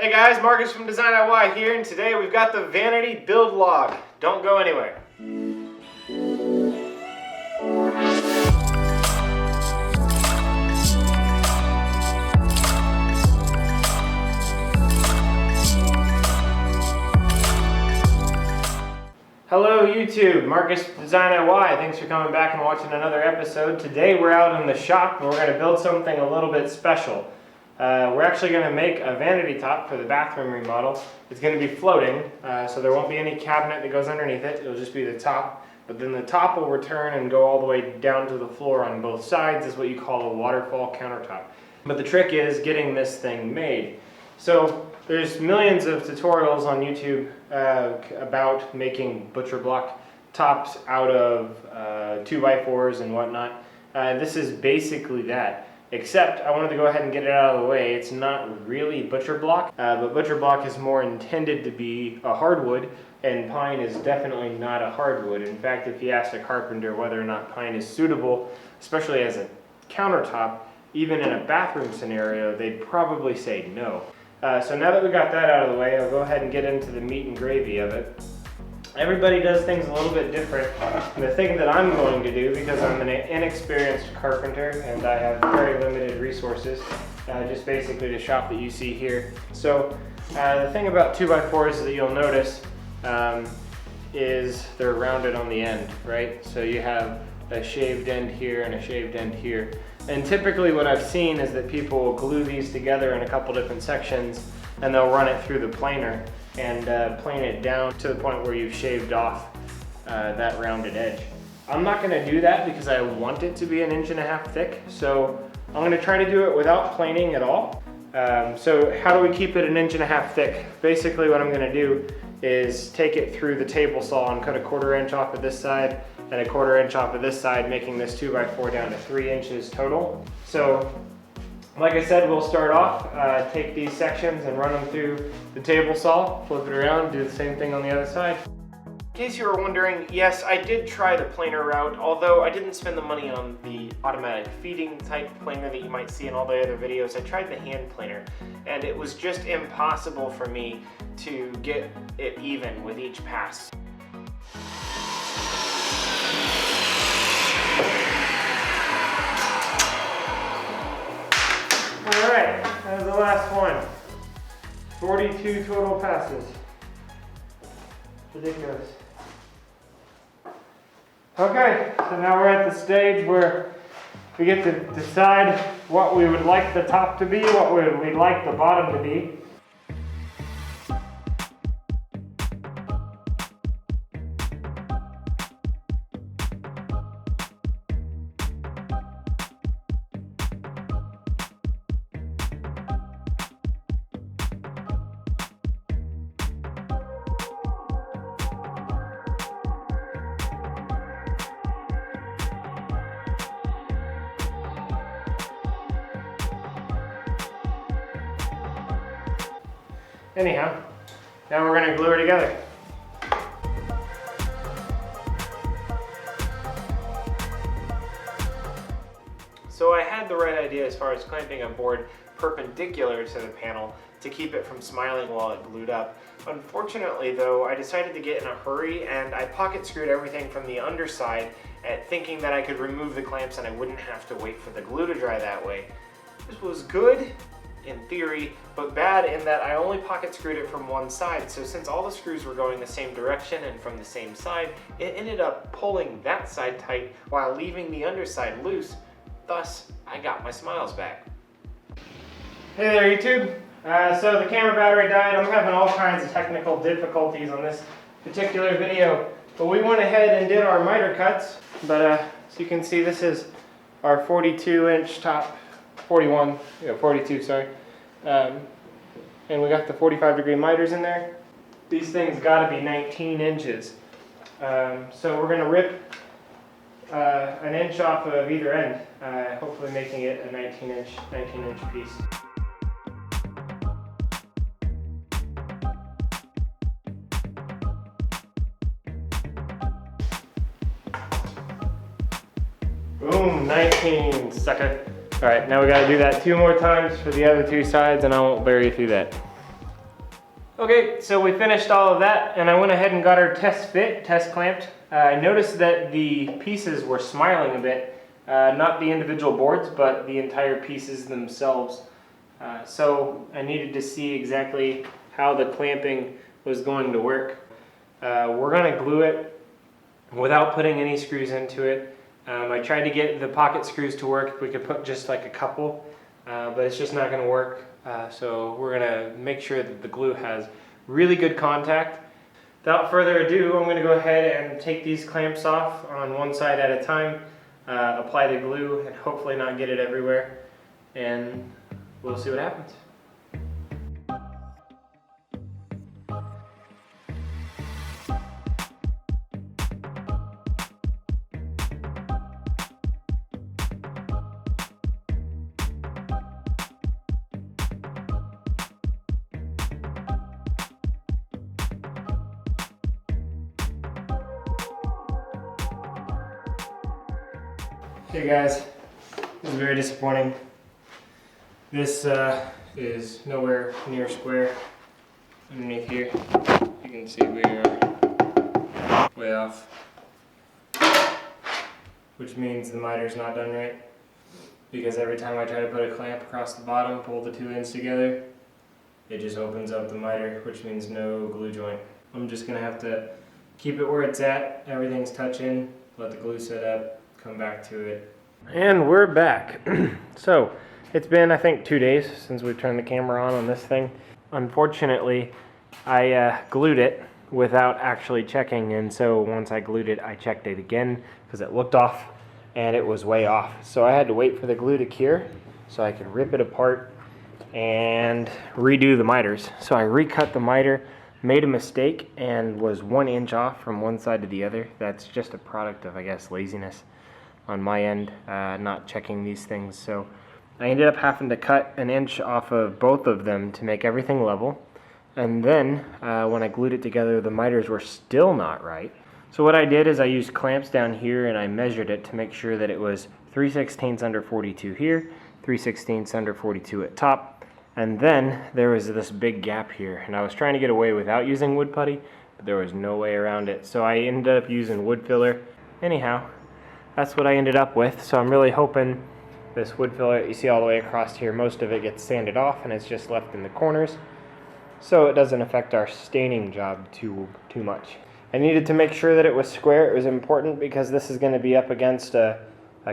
Hey guys, Marcus from DesignIY here, and today we've got the vanity build log. Don't go anywhere. Hello YouTube, Marcus from DesignIY. Thanks for coming back and watching another episode. Today we're out in the shop and we're going to build something a little bit special. We're actually going to make a vanity top for the bathroom remodel. It's going to be floating, so there won't be any cabinet that goes underneath it. It'll just be the top, but then the top will return and go all the way down to the floor on both sides. Is what you call a waterfall countertop. But the trick is getting this thing made. So there's millions of tutorials on YouTube about making butcher block tops out of 2x4s and whatnot. This is basically that. Except I wanted to go ahead and get it out of the way. It's not really butcher block, but butcher block is more intended to be a hardwood, and pine is definitely not a hardwood. In fact, if you ask a carpenter whether or not pine is suitable, especially as a countertop, even in a bathroom scenario, they'd probably say no. So now that we got that out of the way, I'll go ahead and get into the meat and gravy of it. Everybody does things a little bit different. And the thing that I'm going to do, because I'm an inexperienced carpenter and I have very limited resources, just basically the shop that you see here. So the thing about 2x4s that you'll notice is they're rounded on the end, right? So you have a shaved end here and a shaved end here. And typically what I've seen is that people will glue these together in a couple different sections and they'll run it through the planer and plane it down to the point where you've shaved off that rounded edge. I'm not going to do that because I want it to be 1.5 inches thick, so I'm going to try to do it without planing at all. So how do we keep it 1.5 inches thick? Basically what I'm going to do is take it through the table saw and cut a 1/4 inch off of this side and a 1/4 inch off of this side, making this 2x4 down to 3 inches total. So like I said, we'll start off, take these sections and run them through the table saw, flip it around, do the same thing on the other side. In case you were wondering, yes, I did try the planer route, although I didn't spend the money on the automatic feeding type planer that you might see in all the other videos. I tried the hand planer, and it was just impossible for me to get it even with each pass. Alright, that was the last one. 42 total passes. Ridiculous. Okay, so now we're at the stage where we get to decide what we would like the top to be, what we'd like the bottom to be. Anyhow, now we're going to glue her together. So I had the right idea as far as clamping a board perpendicular to the panel to keep it from smiling while it glued up. Unfortunately though, I decided to get in a hurry and I pocket screwed everything from the underside thinking that I could remove the clamps and I wouldn't have to wait for the glue to dry that way. This was good in theory, but bad in that I only pocket screwed it from one side. So since all the screws were going the same direction and from the same side, it ended up pulling that side tight while leaving the underside loose. Thus, I got my smiles back. Hey there YouTube. So the camera battery died. I'm having all kinds of technical difficulties on this particular video, but we went ahead and did our miter cuts. But as you can see, this is our 42 inch top, 42, sorry. And we got the 45-degree miters in there. These things gotta be 19 inches. So we're gonna rip 1 inch off of either end, hopefully making it a 19 inch piece. Boom, 19, sucker. All right, now we gotta do that 2 more times for the other 2 sides and I won't bear you through that. Okay, so we finished all of that, and I went ahead and got our test clamped. I noticed that the pieces were smiling a bit, not the individual boards, but the entire pieces themselves. So I needed to see exactly how the clamping was going to work. We're going to glue it without putting any screws into it. I tried to get the pocket screws to work if we could put just like a couple, but it's just not going to work. So we're going to make sure that the glue has really good contact. Without further ado, I'm going to go ahead and take these clamps off on one side at a time, apply the glue, and hopefully not get it everywhere, and we'll see what happens. Hey guys, this is very disappointing. This is nowhere near square. Underneath here, you can see we are way off, which means the miter's not done right, because every time I try to put a clamp across the bottom, pull the two ends together, it just opens up the miter, which means no glue joint. I'm just gonna have to keep it where it's at, everything's touching, let the glue set up, come back to it. And we're back. So it's been, I think, 2 days since we turned the camera on this thing. Unfortunately, I glued it without actually checking, and so once I glued it, I checked it again because it looked off and it was way off. So I had to wait for the glue to cure so I could rip it apart and redo the miters. So I recut the miter, made a mistake, and was 1 inch off from one side to the other. That's just a product of, I guess, laziness on my end, not checking these things. So I ended up having to cut 1 inch off of both of them to make everything level. And then when I glued it together, the miters were still not right. So what I did is I used clamps down here and I measured it to make sure that it was 3/16 under 42 here, 3/16 under 42 at top. And then there was this big gap here, and I was trying to get away without using wood putty, but there was no way around it. So I ended up using wood filler. Anyhow, that's what I ended up with. So I'm really hoping this wood filler you see all the way across here, most of it gets sanded off and it's just left in the corners, so it doesn't affect our staining job too much. I needed to make sure that it was square. It was important because this is going to be up against a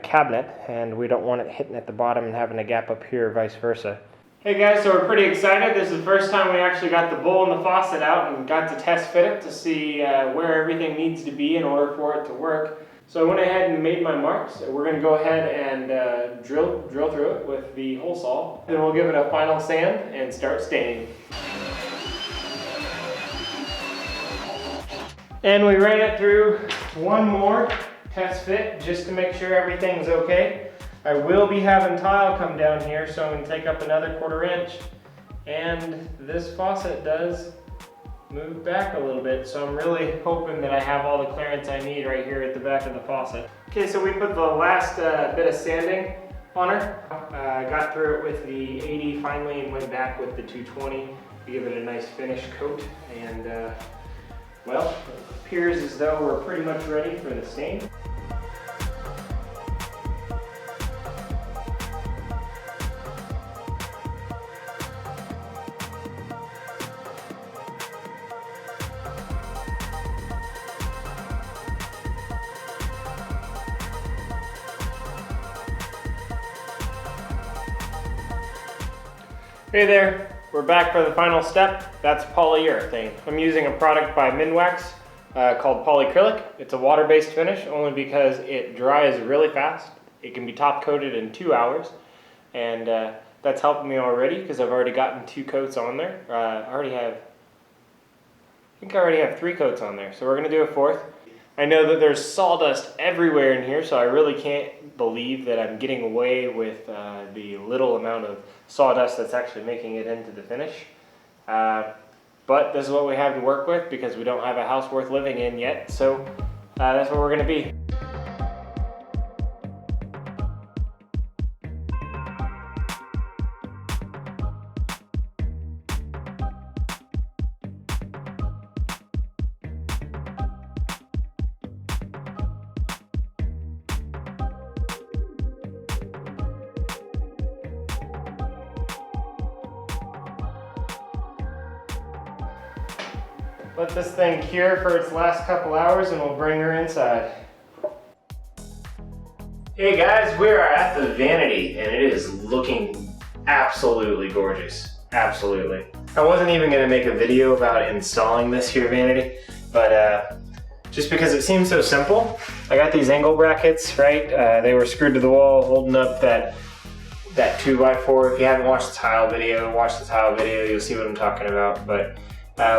cabinet, and we don't want it hitting at the bottom and having a gap up here, or vice versa. Hey guys, so we're pretty excited. This is the first time we actually got the bowl and the faucet out and got to test fit it to see where everything needs to be in order for it to work. So I went ahead and made my marks. We're going to go ahead and drill through it with the hole saw. Then we'll give it a final sand and start staining. And we ran it through one more test fit just to make sure everything's okay. I will be having tile come down here, so I'm going to take up another 1/4 inch. And this faucet does move back a little bit, so I'm really hoping that I have all the clearance I need right here at the back of the faucet. Okay, so we put the last bit of sanding on her. Got through it with the 80 finally and went back with the 220 to give it a nice finish coat. And well, it appears as though we're pretty much ready for the stain. Hey there, we're back for the final step. That's polyurethane. I'm using a product by Minwax called polyacrylic. It's a water-based finish only because it dries really fast. It can be top coated in 2 hours, and that's helped me already because I've already gotten 2 coats on there. I think I already have 3 coats on there, so we're gonna do a 4th. I know that there's sawdust everywhere in here, so I really can't believe that I'm getting away with the little amount of sawdust that's actually making it into the finish. But this is what we have to work with because we don't have a house worth living in yet, so that's what we're going to be. let this thing cure for its last couple hours and we'll bring her inside. Hey guys, we are at the vanity and it is looking absolutely gorgeous. Absolutely. I wasn't even going to make a video about installing this here vanity, but just because it seems so simple. I got these angle brackets, right? They were screwed to the wall holding up that 2x4. If you haven't watched the tile video, watch the tile video, you'll see what I'm talking about. But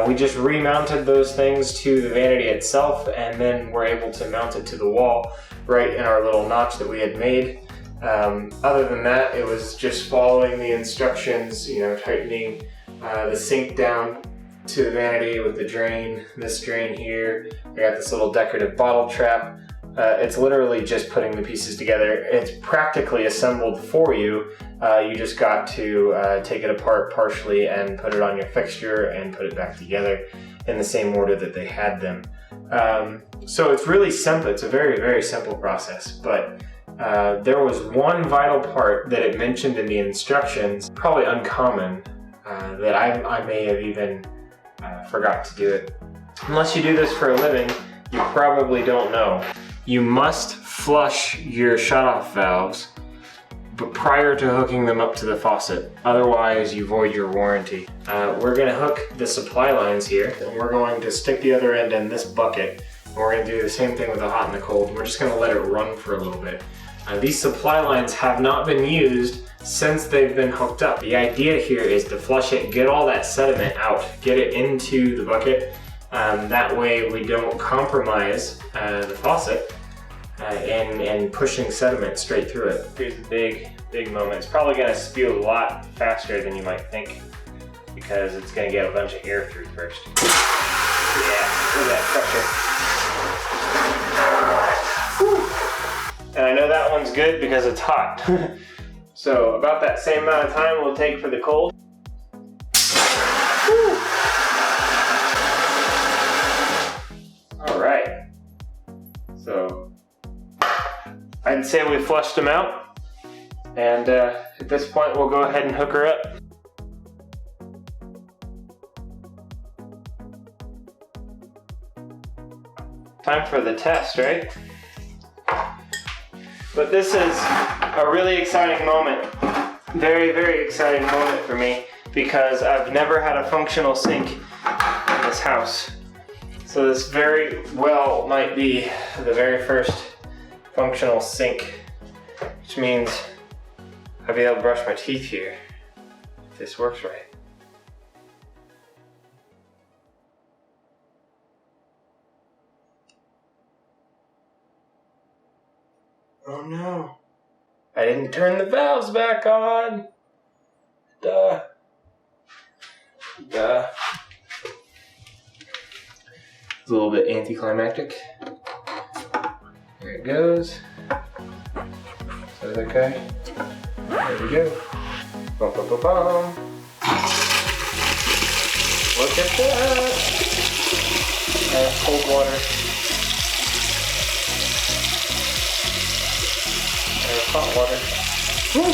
we just remounted those things to the vanity itself, and then we're able to mount it to the wall right in our little notch that we had made. Other than that, it was just following the instructions, you know, tightening the sink down to the vanity with the drain, this drain here. I got this little decorative bottle trap. It's literally just putting the pieces together. It's practically assembled for you. You just got to take it apart partially and put it on your fixture and put it back together in the same order that they had them. So it's really simple. It's a very, very simple process, but there was one vital part that it mentioned in the instructions, probably uncommon, that I may have even forgot to do it. Unless you do this for a living, you probably don't know. You must flush your shutoff valves but prior to hooking them up to the faucet. Otherwise, you void your warranty. We're gonna hook the supply lines here, and we're going to stick the other end in this bucket. And we're gonna do the same thing with the hot and the cold. We're just gonna let it run for a little bit. These supply lines have not been used since they've been hooked up. The idea here is to flush it, get all that sediment out, get it into the bucket. That way we don't compromise the faucet and pushing sediment straight through it. Here's the big moment. It's probably gonna spew a lot faster than you might think because it's gonna get a bunch of air through first. Yeah, look at that pressure. Whew. And I know that one's good because it's hot. So about that same amount of time we'll take for the cold. Whew. All right. So I'd say we flushed them out, and at this point we'll go ahead and hook her up. Time for the test, right? But this is a really exciting moment. Very, very exciting moment for me because I've never had a functional sink in this house. So this very well might be the very first functional sink, which means I'll be able to brush my teeth here if this works right. Oh no, I didn't turn the valves back on. Duh. It's a little bit anticlimactic. There it goes. Is that okay? There we go. Bum, bum, bum, bum. Look at that. Cold water. Hot water. Woo.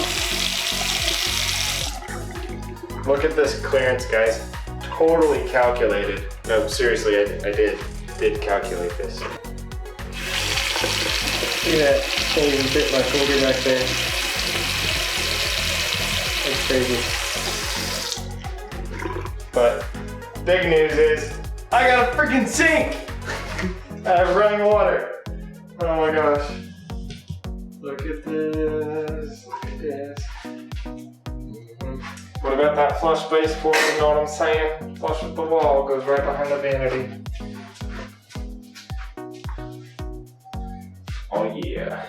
Look at this clearance, guys. Totally calculated. No, seriously, I did calculate this. See that? Can't even fit my finger back there. That's crazy. But big news is I got a freaking sink. I have running water. Oh my gosh. Look at this. Look at this. What about that flush base for it? You know what I'm saying? Flush with the wall goes right behind the vanity. Oh yeah.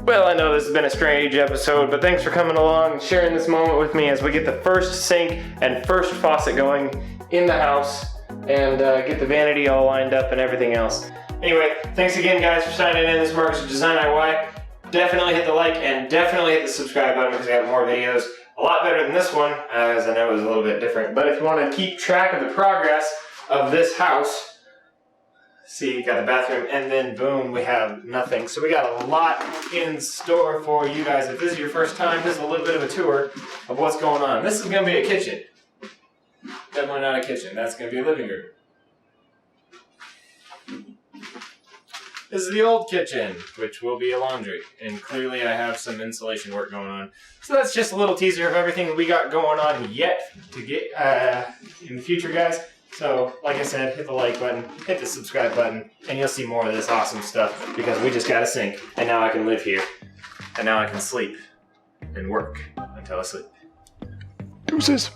Well, I know this has been a strange episode, but thanks for coming along and sharing this moment with me as we get the first sink and first faucet going in the house and get the vanity all lined up and everything else. Anyway, thanks again guys for signing in. This is Marcus with DesignIY. Definitely hit the like and definitely hit the subscribe button because I got more videos. A lot better than this one, as I know it was a little bit different. But if you want to keep track of the progress of this house, see, you got the bathroom, and then boom, we have nothing. So we got a lot in store for you guys. If this is your first time, this is a little bit of a tour of what's going on. This is going to be a kitchen. Definitely not a kitchen. That's going to be a living room. This is the old kitchen, which will be a laundry. And clearly I have some insulation work going on. So that's just a little teaser of everything we got going on yet to get in the future, guys. So, like I said, hit the like button, hit the subscribe button, and you'll see more of this awesome stuff because we just got a sink, and now I can live here. And now I can sleep and work until I sleep. Deuces.